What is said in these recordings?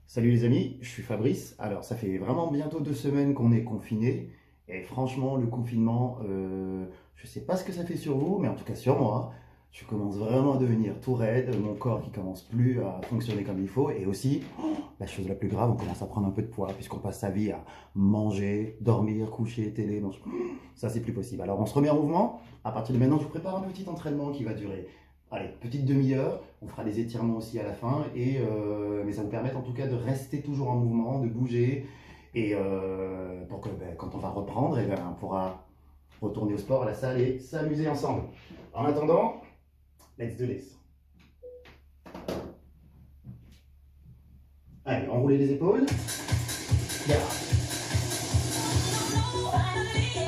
Salut les amis, je suis Fabrice. Alors ça fait vraiment bientôt 2 semaines qu'on est confinés et franchement le confinement, je sais pas ce que ça fait sur vous, mais en tout cas sur moi, je commence vraiment à devenir tout raide, mon corps qui commence plus à fonctionner comme il faut et aussi, la chose la plus grave, on commence à prendre un peu de poids puisqu'on passe sa vie à manger, dormir, coucher, télé, donc ça c'est plus possible. Alors on se remet en mouvement, à partir de maintenant je vous prépare un petit entraînement qui va durer. Allez, petite demi-heure, on fera des étirements aussi à la fin, mais ça vous permettre en tout cas de rester toujours en mouvement, de bouger, et pour que quand on va reprendre, on pourra retourner au sport, à la salle et s'amuser ensemble. En attendant, let's do this. Allez, enroulez les épaules. Regarde.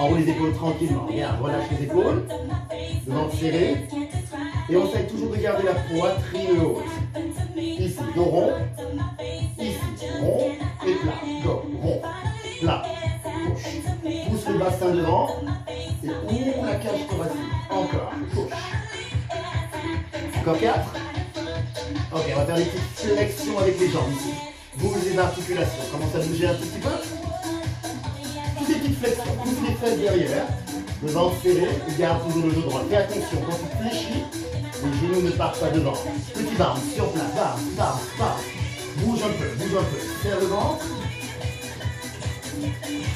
Enroulez les épaules tranquillement. Regarde, relâche les épaules. Le ventre serré. Et on essaie toujours de garder la poitrine haute. Ici, dos rond. Ici, rond et plat. Go, rond, plat. Push. Pousse le bassin devant. Et ouvre la cage thoracique. Encore. Push. Encore 4. Ok, on va faire des petites flexions avec les jambes ici. Bouge les articulations. Commence à bouger un tout petit peu. Toutes les petites flexions. Pousse les fesses derrière. Le ventre serré. Garde toujours le dos droit. Fais attention, quand tu fléchis, les genoux ne partent pas devant. Petit bounce sur place. Bounce, bounce, bounce. Bouge un peu, bouge un peu. Serre le ventre.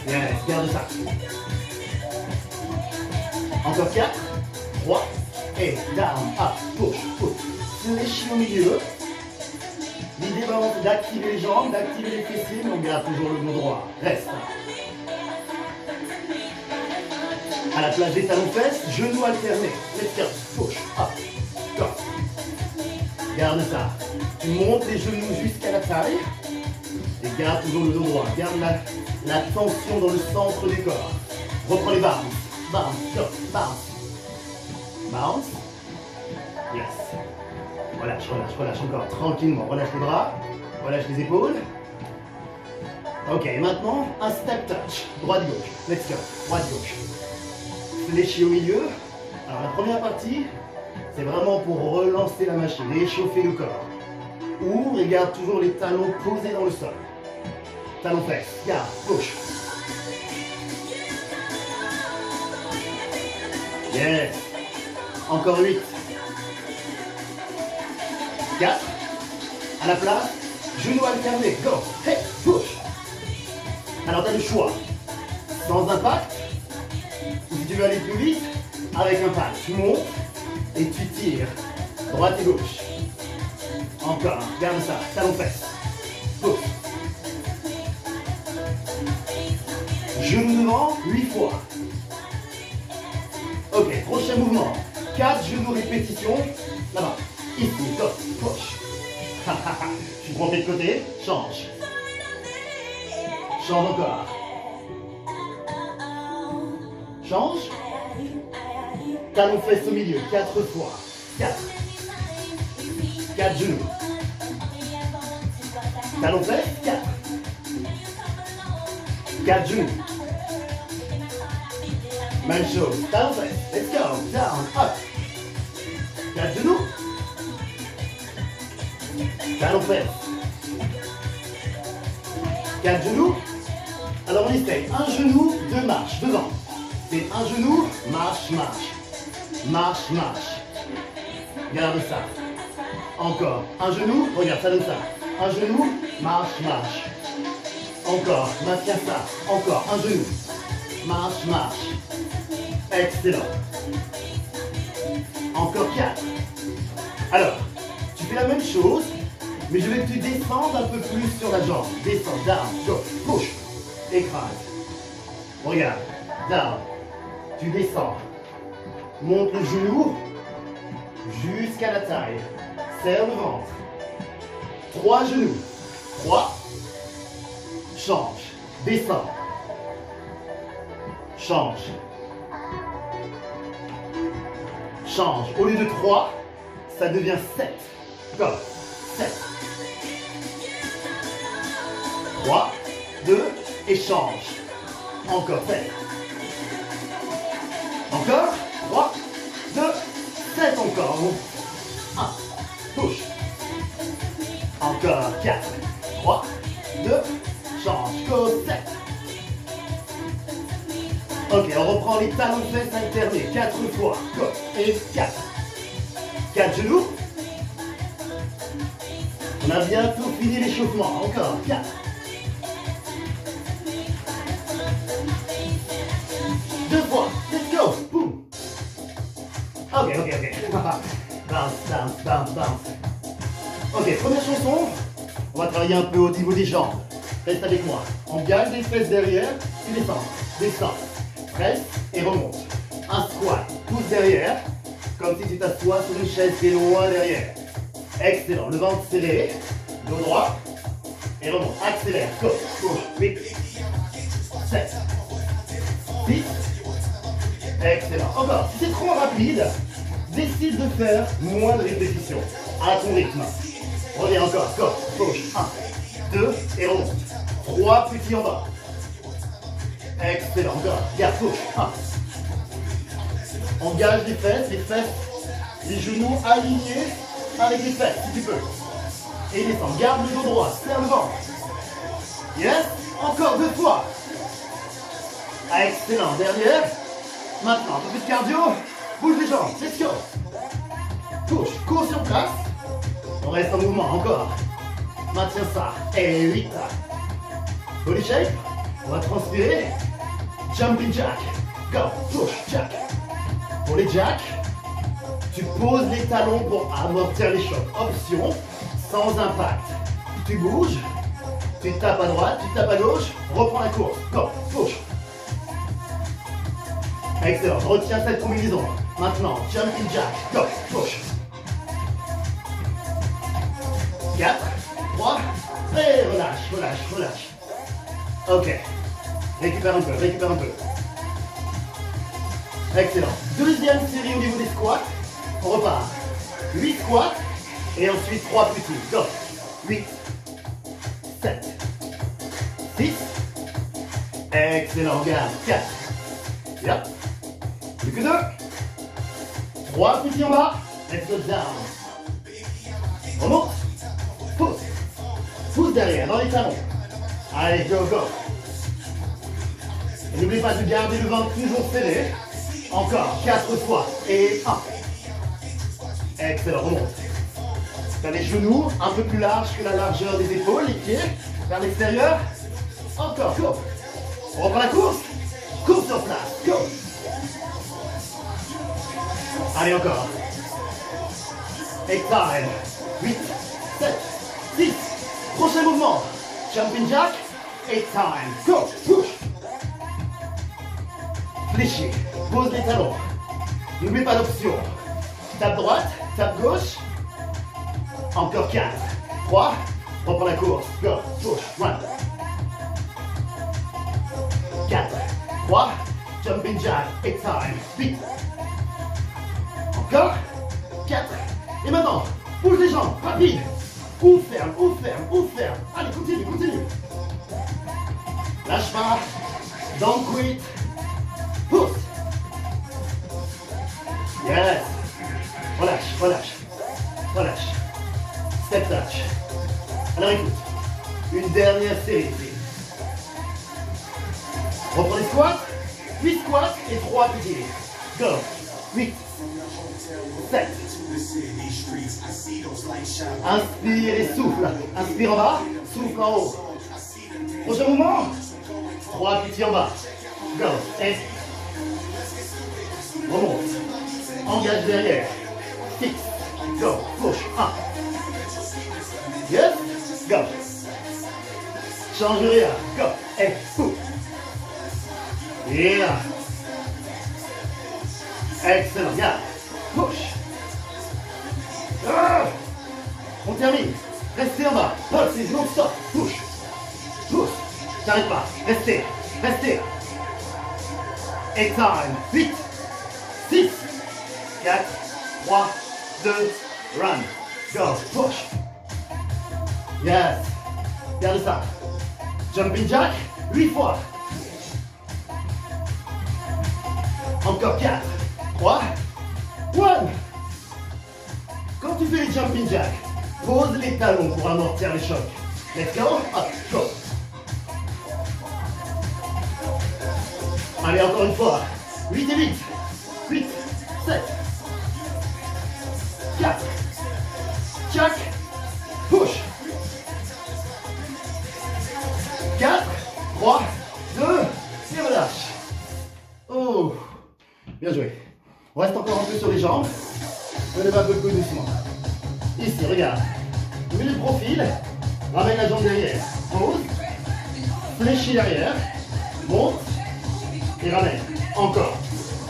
Yes, garde ça. Encore 4, 3, et down, up, push, push. Fléchis au milieu. L'idée vraiment c'est d'activer les jambes, d'activer les fessiers, mais on garde toujours le dos droit. Reste. À la place des talons fesses, genoux alternés. Let's go. Push, up, go. Garde ça. Tu montes les genoux jusqu'à la taille. Et garde toujours le dos droit. Garde la tension dans le centre du corps. Reprends les bounce. Bounce, go, bounce. Bounce. Yes. Relâche, relâche, relâche encore. Tranquillement. Relâche les bras. Relâche les épaules. Ok, maintenant, un step touch. Droite-gauche. Let's go. Droite-gauche. Fléchis au milieu. Alors la première partie, c'est vraiment pour relancer la machine, réchauffer le corps. Ouvre et garde toujours les talons posés dans le sol. Talons fesses, garde, push. Yes. Encore 8. 4. À la place, genoux alternés, go. Hey, push. Alors tu as le choix. Sans impact. Si tu veux aller plus vite, avec un pas, tu montes et tu tires. Droite et gauche. Encore, garde ça, talon fesses. Pousse. Genoux devant, 8 fois. Ok, prochain mouvement. 4 genoux répétitions. Là-bas. Ici, go, push. Tu prends tes de côté, change. Change encore. Change. Talons fesses au milieu, 4 fois. 4. 4 genoux. Talons fesses, 4. 4 genoux. Même chose. Talons fesses. Let's go. Down, up. 4 genoux. Talons fesses. 4 genoux. Alors on essaye. Un genou, 2 marches. Devant. C'est un genou, marche, marche. Marche, marche. Garde ça. Encore. Un genou, regarde, ça donne ça. Un genou, marche, marche. Encore. Maintiens ça. Encore. Un genou. Marche, marche. Excellent. Encore 4. Alors, tu fais la même chose, mais je vais te descendre un peu plus sur la jambe. Descends, down, go, push. Écrase. Regarde, down. Tu descends. Monte le genou jusqu'à la taille. Serre le ventre. 3 genoux. 3. Change. Descends. Change. Change. Au lieu de 3, ça devient 7. Go. 7. 3, 2 et change. Encore 7. Encore. 3, 2, 7 encore. 1. Push. Encore 4. 3. Ok, on reprend les talons de fesses alternés. 4 fois. Go. Et 4. 4 genoux. On a bientôt fini l'échauffement. Encore. 4. Deux fois. Let's go. Boom. Ok. Bounce, bounce, bounce, bounce. Ok, première chanson. On va travailler un peu au niveau des jambes. Reste avec moi. On gagne les fesses derrière. Tu descends. Descends. Presse et remonte. Un squat. Pousse derrière. Comme si tu t'assois sur une chaise qui est loin derrière. Excellent. Le ventre serré. Dos droit. Et remonte. Accélère. Gauche. Gauche. 8. 7. 6. Excellent. Encore. Si c'est trop rapide, décide de faire moins de répétitions. À ton rythme. Reviens encore. Gauche. 1. 2. Et remonte. 3 petits en bas. Excellent. Encore. Garde. Gauche. 1. Engage les fesses, les genoux alignés avec les fesses, si tu peux. Et descends, garde le dos droit, serre le ventre. Yes, encore 2 fois. Ah, excellent, derrière. Maintenant, un peu plus de cardio. Bouge les jambes, let's go. Touche, cours sur place. On reste en mouvement, encore. Maintiens ça. Et 8. Body shape. On va transpirer. Jumping jack. Go, touche, jack. Pour les jacks, tu poses les talons pour amortir les chocs. Option, sans impact. Tu bouges, tu tapes à droite, tu tapes à gauche, reprends la course. Go, push. Excellent, retiens cette combinaison. Maintenant, jumping jack. Go, push. 4, 3, et relâche. Ok. Récupère un peu. Excellent. Deuxième série au niveau des squats. On repart. 8 squats. Et ensuite 3 petits. Go. 8. 7. 6. Excellent. Garde. 4. Bien. Plus que 2. 3 petits en bas. Let's go down. Remonte. Pousse. Pousse derrière dans les talons. Allez, go. Et n'oublie pas de garder le ventre toujours serré. Encore 4 fois. Et 1. Excellent, remonte. Tu as les genoux un peu plus larges que la largeur des épaules, les pieds vers l'extérieur. Encore, go. On reprend la course. Course sur place, go. Allez, encore. Et time. 8, 7, 6. Prochain mouvement. Jumping jack. Et time. Go, push. Fléchis, pose les talons. N'oublie pas l'option. Tape droite, tape gauche. Encore 4, 3. Reprends la course. Go, push, 1. 4, 3. Jumping jack, et time. 8. Encore 4. Et maintenant, bouge les jambes, rapide. Ouvre, ferme. Allez, continue. Lâche pas. Don't quit. Pousse. Yes. Relâche. Step touch. Alors écoute, une dernière série ici. Reprends les squats. 8 squats et 3 petits. Go. 8. 7. Inspire et souffle. Inspire en bas, souffle en haut. Prochain mouvement. 3 petits en bas. Go. Et remonte. Engage derrière. 6. Go. Push. 1. Yes. Go. Change rien. Go. Et push. Yeah. Excellent. Garde. Push. On termine. Restez en bas. Pulse non-stop. Push. T'arrêtes pas. Restez. Et time. 8, 6, 4, 3, 2, run. Go. Push. Yes. Garde ça. Jumping jack. 8 fois. Encore 4, 3, 1. Quand tu fais les jumping jack, pose les talons pour amortir les chocs. Let's go. Up, go. Allez, encore une fois. 8 et 8. 8, 7, 4, 4, push. 4, 3, 2, et relâche. Oh, bien joué. On reste encore un peu sur les jambes. On lève un peu plus doucement. Ici, regarde. Mets le profil. Ramène la jambe derrière. Pose. Fléchis derrière. Monte. Et ramène. Encore.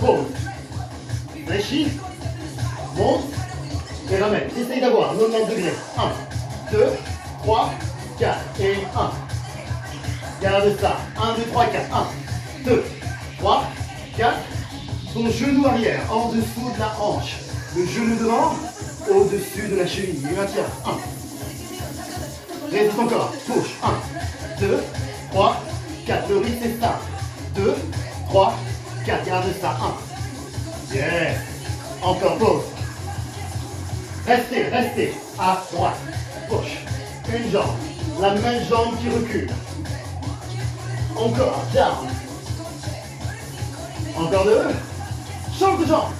Pose. Fléchis. Monte. Et ramène. Essaye d'avoir 90 degrés. 1, 2, 3, 4. Et 1. Garde ça. 1, 2, 3, 4. 1, 2, 3, 4. Ton genou arrière en dessous de la hanche. Le genou devant au-dessus de la cheville. Et maintiens. 1. Résiste encore. Push. 1, 2, 3, 4. Le rythme est stable. 2, 3, 4. Garde ça. 1. Yes. Encore. Pause. Restez, restez. À droite. Push. Une jambe. La même jambe qui recule. Encore. Down. Encore 2. Change de jambe.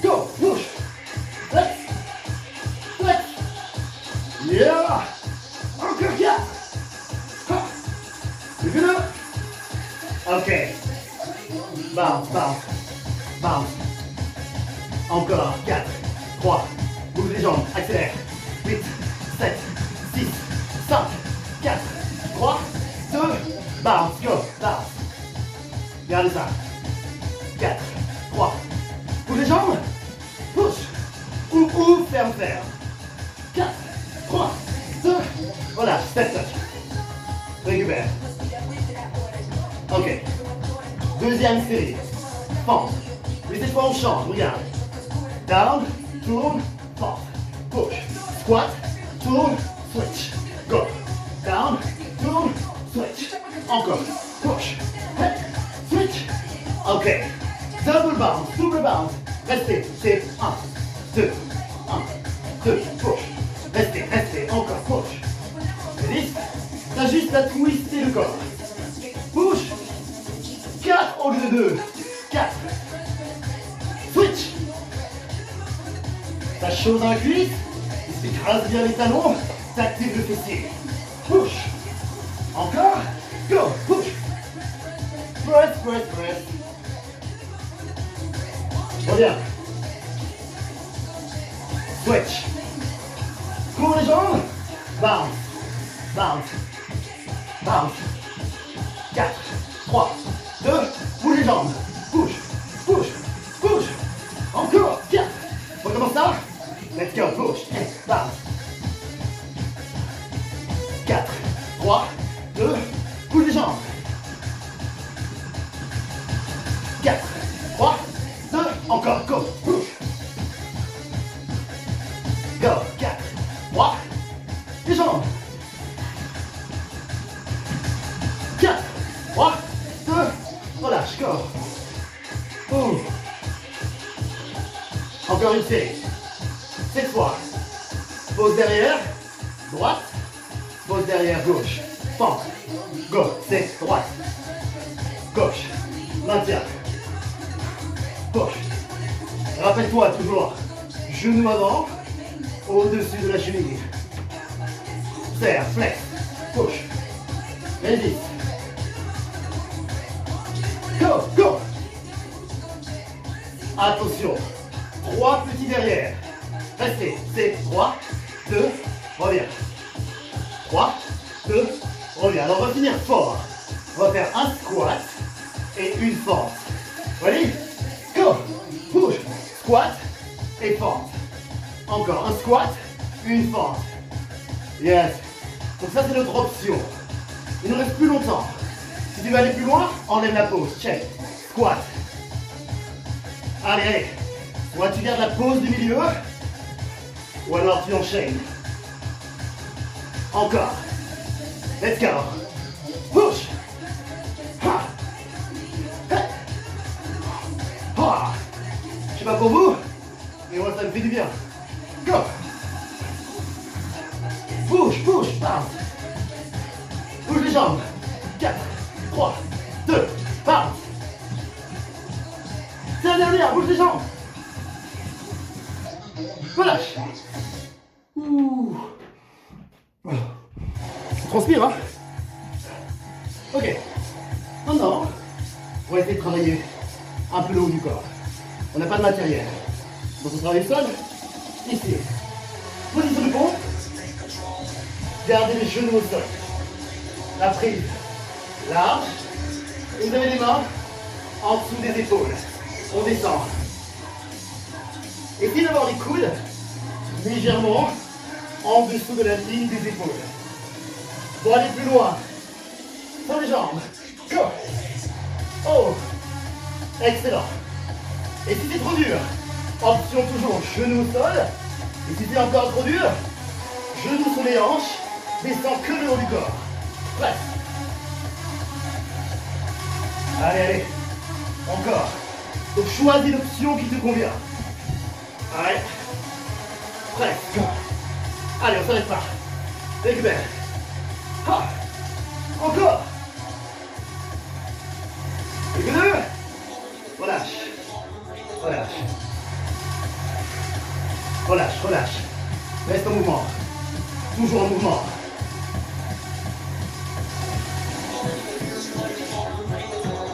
Go. Push. Flex. Flex. Yeah. Encore 4. Plus que 2. Ok. Bounce, bounce. Bounce. Encore 4, 3. Bouge les jambes. Accélère. 8, 7, 6, 5, 4, 3, 2. Bounce. Go. Bounce. Regardez ça. 4, 3. Bouge les jambes. Push. Ou, ferme, ferme. 4, 3, 2. Voilà, step touch. Récupère. Ok. Deuxième série. Fente. Mais cette fois on change, regarde. Down, tourne, fente. Push. Squat, tourne, switch. Go. Down, tourne, switch. Encore. Push. Head, switch. Ok. Double bounce, double bounce. Restez. C'est 1, 2, 1, 2. Push. Restez, restez. Encore. Push. Release. T'as juste à twister le corps. Push. 4 au lieu de 2. 4. Switch. Ça chauffe dans la cuisse. Il s'écrase bien les talons. T'actives le fessier. Push. Encore. Go. Push. Press, press, press. Reviens. Switch. Cours les jambes. Bounce. Bounce. Bounce. 4, 3, 2. Bouge les jambes. Push. Push. Push. Encore. 4. Recommence ça. Let's go. Push. Et bounce. 4, 3, 2. Bouge les jambes. 4, 3, 2. Encore. Go. Push. Go. 4, 3. Les jambes. 4, 3, 2. Relâche. Go. Oh. Encore une série. Cette fois. Pose derrière. Droite. Pose derrière. Gauche. Fente. Go. C'est droite. Gauche. Maintiens. Push. Rappelle-toi toujours. Genou avant. Au-dessus de la cheville. Serre. Flex. Push. Résiste. Go. Go. Attention. 3 petits derrière. Restez. C'est 3, 2, reviens. 3, 2, reviens. Alors on va finir fort. On va faire un squat et une fente. Ready? Go. Push. Squat et fente. Encore un squat, une fente. Yes. Donc ça c'est notre option. Il ne reste plus longtemps. Si tu veux aller plus loin, enlève la pause. Check. Squat. Allez, allez. Soit tu gardes la pause du milieu, ou alors tu enchaînes. Encore. Let's go. Push. Ha. Ha. Ha. Je sais pas pour vous, mais moi ça me fait du bien. Go. Push, push, bounce. Bouge les jambes. 4, 3, 2, bounce. dernière, bouge les jambes. Relâche. Ouh. Tu transpires, hein? Ok. Maintenant, on va essayer de travailler un peu le haut du corps. On n'a pas de matériel. Donc on travaille le sol, ici. Position du pont. Gardez les genoux au sol. La prise large. Et vous avez les mains en dessous des épaules. On descend. Essayez d'avoir les coudes légèrement en dessous de la ligne des épaules. Pour aller plus loin. Sur les jambes. Go. Oh. Excellent. Et si c'est trop dur, option toujours genou au sol. Et si c'est encore trop dur, genou sur les hanches, descend que le haut du corps. Prêt. Allez, allez. Encore. Donc choisis l'option qui te convient. Allez. Presque. Allez, on s'arrête pas. Récupère. Ah. Encore. Et que deux. Relâche. Relâche. Relâche, relâche. Reste en mouvement. Toujours en mouvement.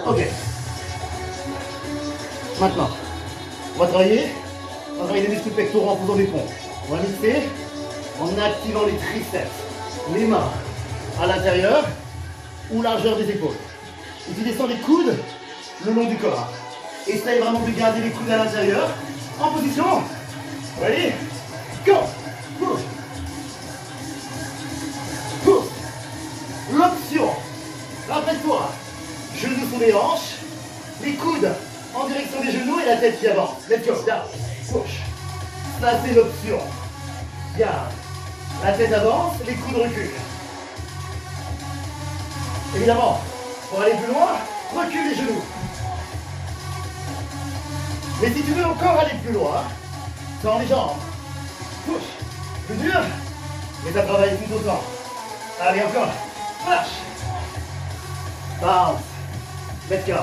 Ok. Maintenant, on va travailler les muscles pectoraux en faisant des pompes. On va mixer en activant les triceps. Les mains à l'intérieur ou largeur des épaules. Utilisez les coudes le long du corps. Essaye vraiment de garder les coudes à l'intérieur. En position. Ready? Go! Push. Push. L'option. Rappelle-toi. Genoux sur les hanches. Les coudes en direction des genoux et la tête qui avance. Let's go. Down. Push. Ça, c'est l'option. Garde. La tête avance, les coudes reculent. Évidemment, pour aller plus loin, recule les genoux. Mais si tu veux encore aller plus loin, tends les jambes. Push. Plus dur, mais ça travaille tout autant. Allez, encore. Relâche. Bounce. Let's go.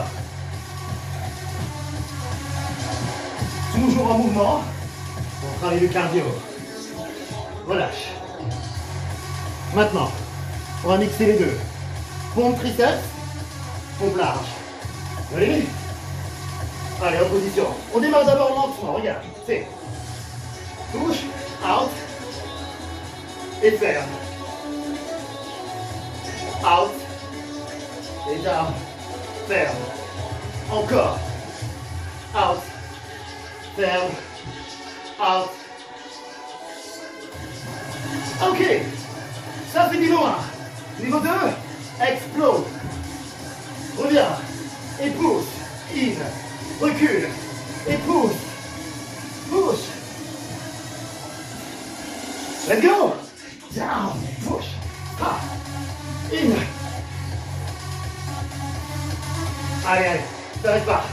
Toujours en mouvement. On travaille le cardio. Relâche. Maintenant, on va mixer les deux. Pompe triceps, pompe large. Ready? Allez, en position. On démarre d'abord lentement, regarde. C'est push, out, et ferme. Out, et down, ferme. Encore. Out, ferme, out. Ok, ça c'est niveau 1. Niveau 2, explose. Reviens, et pousse, in, recule, et pousse, push. Let's go. Down, push, ha, in. Allez, allez, t'arrêtes pas.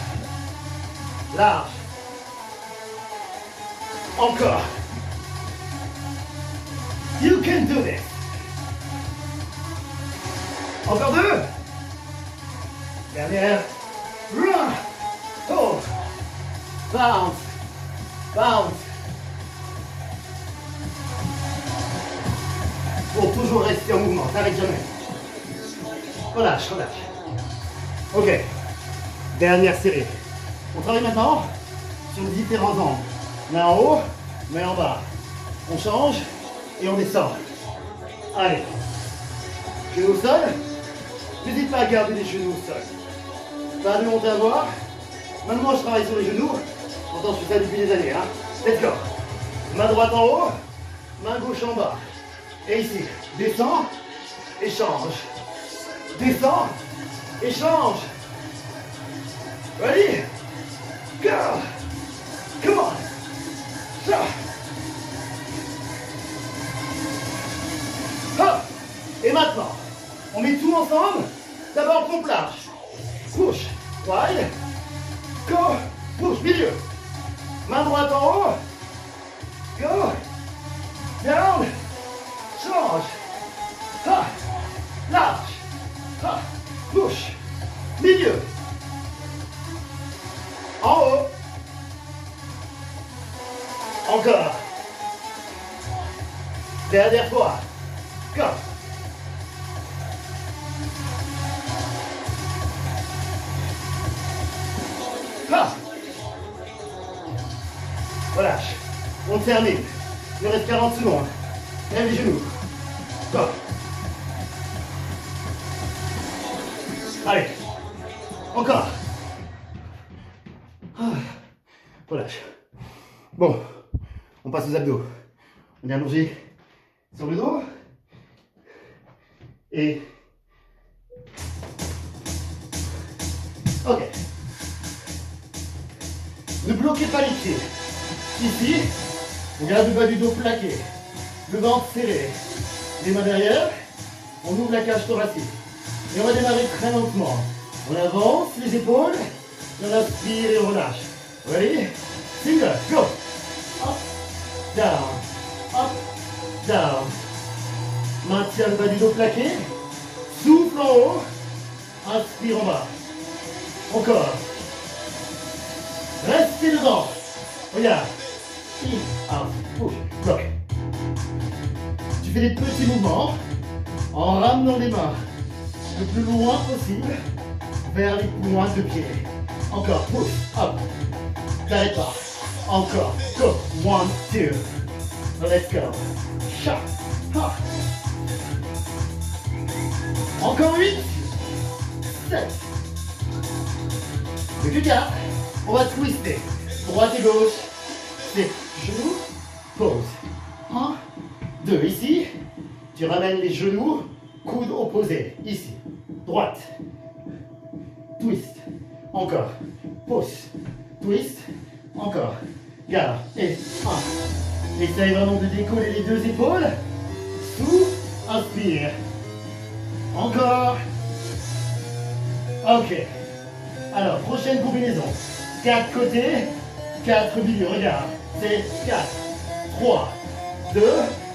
Large. Encore. You can do this. Encore deux. Dernière. Run. Oh. Bounce. Bounce. Pour toujours rester en mouvement. T'arrêtes jamais. Relâche, relâche. Ok. Dernière série. On travaille maintenant sur différents angles. Main en haut, main en bas. On change. Et on descend. Allez. Genoux au sol. N'hésite pas à garder les genoux au sol. Pas de monter à voir. Maintenant, je travaille sur les genoux. Pourtant, je fais ça depuis des années. Hein. Let's go. Main droite en haut. Main gauche en bas. Et ici. Descends. Et change. Descends. Et change. Ready? Go. Come on. So. Hop. Et maintenant, on met tout ensemble. D'abord, pompe large. Push. Wide. Go. Push. Milieu. Main droite en haut. Go. Down. Change. Ha. Large. Ha. Push. Milieu. En haut. Dernière fois. Comme. Ah. Relâche. On termine. Il nous reste 40 secondes. Lève les genoux. Comme. Allez. Encore. Ah. Relâche. Bon. On passe aux abdos. On est allongé sur le dos. Et... Ok. Ne bloquez pas les pieds. Ici, on garde le bas du dos plaqué. Le ventre serré. Les mains derrière. On ouvre la cage thoracique. Et on va démarrer très lentement. On avance les épaules. Et on inspire et on relâche. Ready? Single. Go. Up. Down. Up. Down. Maintiens le bas du dos plaqué. Souffle en haut. Inspire en bas. Encore. Restez dedans. Regarde. In, out, push, bloc. Tu fais des petits mouvements en ramenant les mains le plus loin possible vers les pointes de pied. Encore, push, up. T'arrêtes pas. Encore, go. 1, 2. Let's go. Shot. Ha. Encore 8. 7. Plus que 4. On va twister. Droite et gauche. C'est genoux. Pause. 1, 2. Ici. Tu ramènes les genoux. Coudes opposés. Ici. Droite. Twist. Encore. Pousse. Twist. Encore. Garde. Et 1. Essaye vraiment de décoller les deux épaules. Souffle. Inspire. Encore. Ok. Alors, prochaine combinaison. 4 côtés, 4 milieux. Regarde. C'est 4, 3, 2,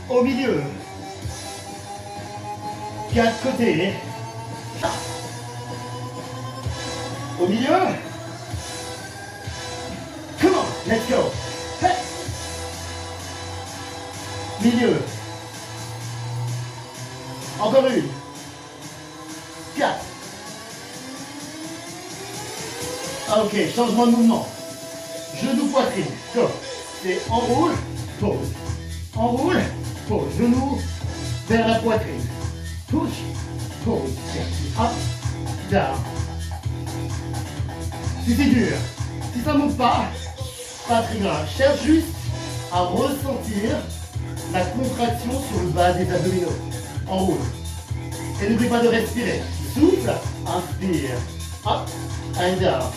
au milieu. 4 côtés. Au milieu. Come on, let's go. Hey. Milieu. Encore une. 4. Ok, changement de mouvement. Genou, poitrine. Go. C'est enroule, pause. Enroule, pause. Genou vers la poitrine. Push, pause. Up, down. Si c'est dur, si ça ne monte pas très grave. Cherche juste à ressentir la contraction sur le bas des abdominaux. Enroule. Et n'oublie pas de respirer. Souffle, inspire. Up and down.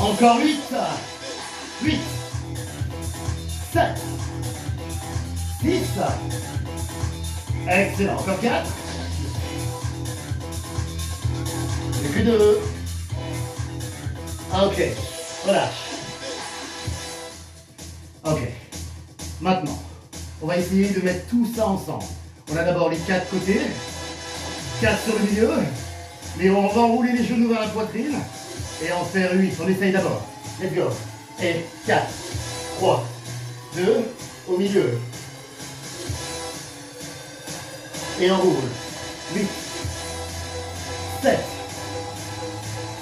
Encore 8. 8. 7. 6. Excellent. Encore 4. Et plus 2. Ok. Relâche. Ok. Maintenant, on va essayer de mettre tout ça ensemble. On a d'abord les 4 côtés. 4 sur le milieu. Mais on va enrouler les genoux vers la poitrine. Et en faire 8. On essaye d'abord. Let's go. Et 4, 3, 2, au milieu. Et on roule. 8, 7,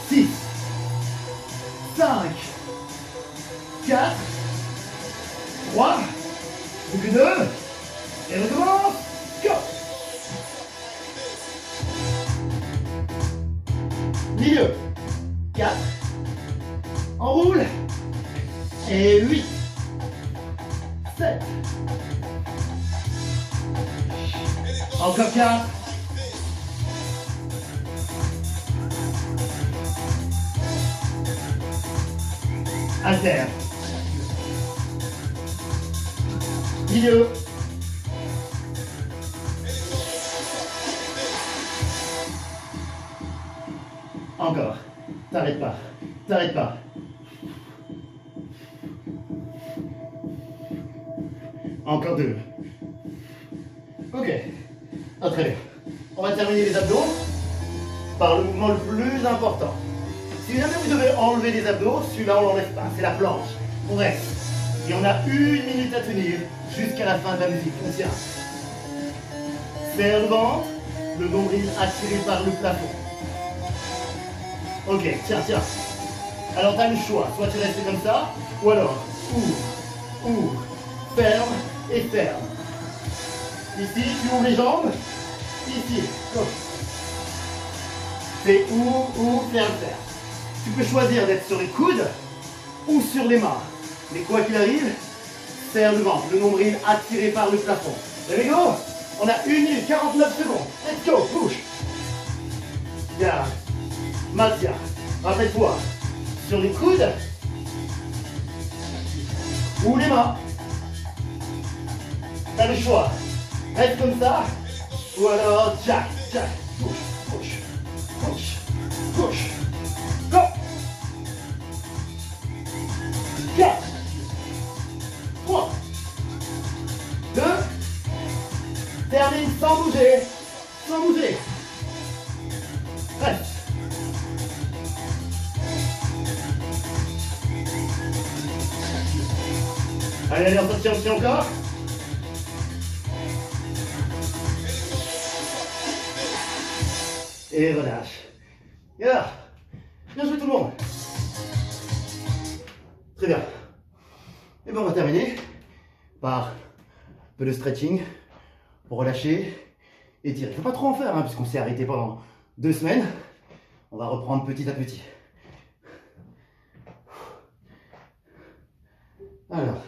6, 5, 4, 3, plus que 2. Et on recommence. Go. Milieu. 4. Enroule. Et 8. 7. Encore 4. Alter. Milieu. Encore. T'arrêtes pas. T'arrêtes pas. Encore 2. Ok. Ah, très bien. On va terminer les abdos par le mouvement le plus important. Si jamais vous devez enlever les abdos, celui-là on l'enlève pas. C'est la planche. On reste Et on a 1 minute à tenir jusqu'à la fin de la musique. On tient. Serre le ventre, le nombril attiré par le plafond. Ok, tiens, tiens. Alors tu as le choix, soit tu restes comme ça, ou alors ouvre, ferme et ferme. Ici, tu ouvres les jambes. Ici, go. Fais ouvre, ferme. Tu peux choisir d'être sur les coudes ou sur les mains. Mais quoi qu'il arrive, serre le ventre, le nombril attiré par le plafond. Allez, go. On a 1 minute 49 secondes. Let's go, push. Garde. Maintiens. Rappelle-toi, sur les coudes ou les mains. T'as le choix. Reste comme ça. Ou alors, jack, push. Go. 4, 3, 2, termine sans bouger. Reste. Allez, on se tient encore. Et relâche. Et alors, bien joué tout le monde. Très bien. Et bien on va terminer par un peu de stretching pour relâcher et tirer. Il ne faut pas trop en faire hein, puisqu'on s'est arrêté pendant 2 semaines. On va reprendre petit à petit. Alors.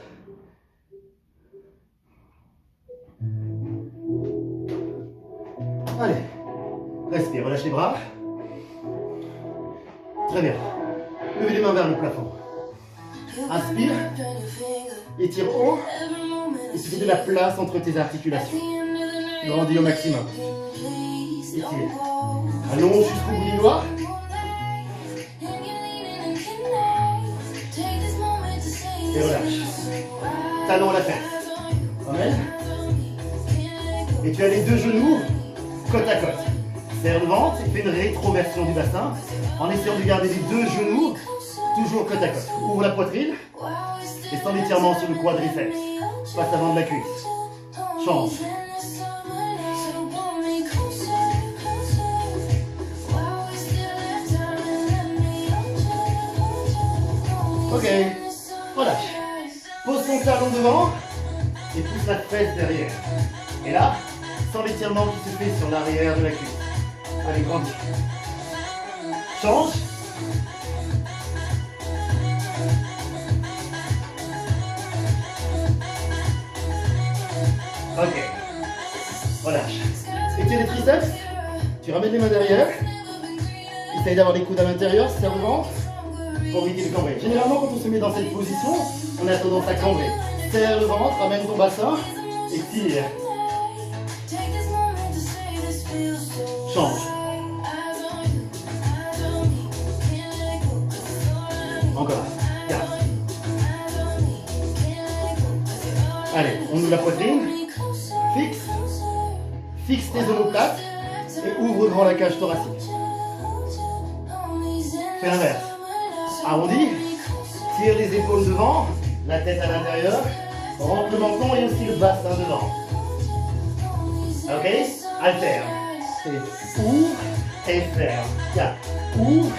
Allez. Respire, relâche les bras. Très bien. Levez les mains vers le plafond. Inspire. Étire haut. Et tu fais de la place entre tes articulations. Grandis au maximum. Étire. Allonge jusqu'au bout du doigt. Et relâche. Talon à la fesse. Amen. Et tu as les 2 genoux côte à côte. Serre le ventre et fais une rétroversion du bassin en essayant de garder les 2 genoux toujours côte à côte. Ouvre la poitrine et sans l'étirement sur le quadriceps. Passe avant de la cuisse. Change. Ok, relâche. Pose ton talon devant et pousse la fesse derrière. Et là, sans l'étirement qui se fait sur l'arrière de la cuisse. Allez, grandis. Change. Ok. Relâche. Étire les triceps. Tu ramènes les mains derrière. Essaye d'avoir les coudes à l'intérieur, serre le ventre. Pour éviter de cambrer. Généralement, quand on se met dans cette position, on a tendance à cambrer. Serre le ventre, ramène ton bassin et tire. Change. Encore. Garde. Allez, on ouvre la poitrine. Fixe. Fixe tes omoplates et ouvre grand la cage thoracique. Fais l'inverse. Arrondis. Tire les épaules devant. La tête à l'intérieur. Rentre le menton et aussi le bassin devant. Ok? Alterne. C'est ouvre et ferme. Tiens. Ouvre,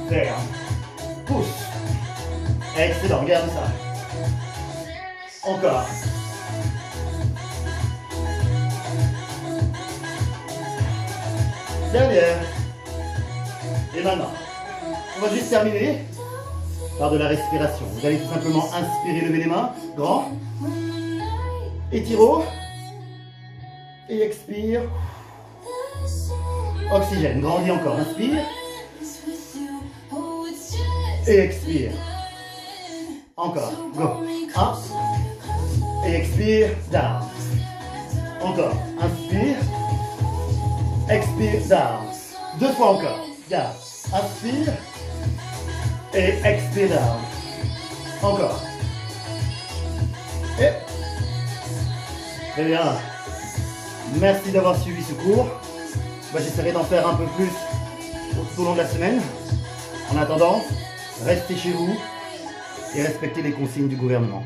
ferme. Pousse. Excellent, regarde ça. Encore. Dernière. Et maintenant, on va juste terminer par de la respiration. Vous allez tout simplement inspirer, lever les mains. Grand. Étire haut. Et expire. Oxygène. Grandis encore. Inspire. Et expire. Encore. Go. 1. Et expire. Down. Encore. Inspire. Expire. Down. 2 fois encore. Garde. Inspire. Et expire. Down. Encore. Et. Très bien. Merci d'avoir suivi ce cours. Moi, j'essaierai d'en faire un peu plus tout au long de la semaine. En attendant, restez chez vous et respectez les consignes du gouvernement.